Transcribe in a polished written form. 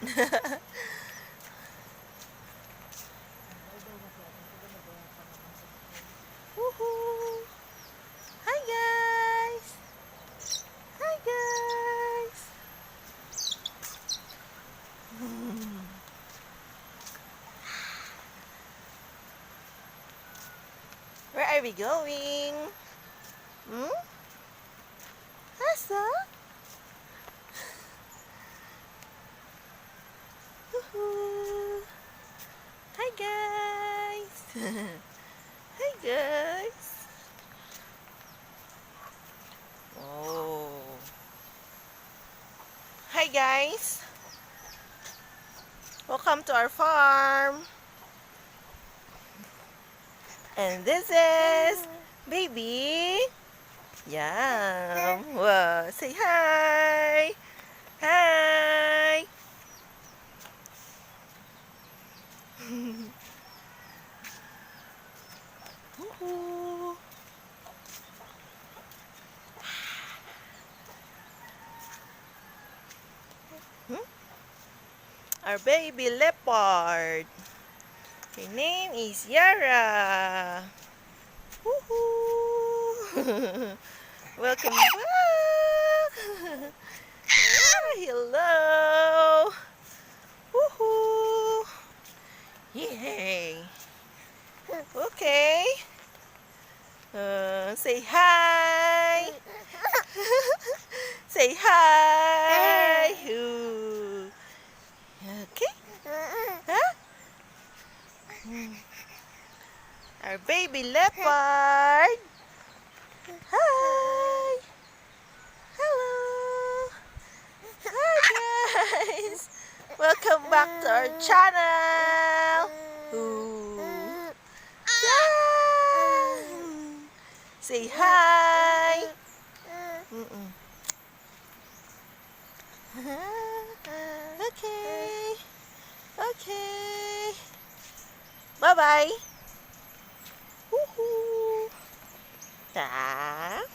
Woohoo! Hi guys! Hi guys! Where are we going? Hmm? Asa? Woohoo! Hi guys! Hi guys! Oh! Hi guys! Welcome to our farm! And this is baby. Yum. Wow. Say hi. Hi. Woohoo. Hmm? Our baby leopard. Her name is Yara. Woohoo. Welcome back. Ah, hello. Woohoo. Yay. Okay. Say hi. Say hi. Ooh. Okay. Huh? Our baby leopard. Hi. Hello. Hi guys. Welcome back to our channel. Ooh. Yeah. Say hi. Mm-mm. Okay. Okay. Bye-bye. Woohoo. Ta.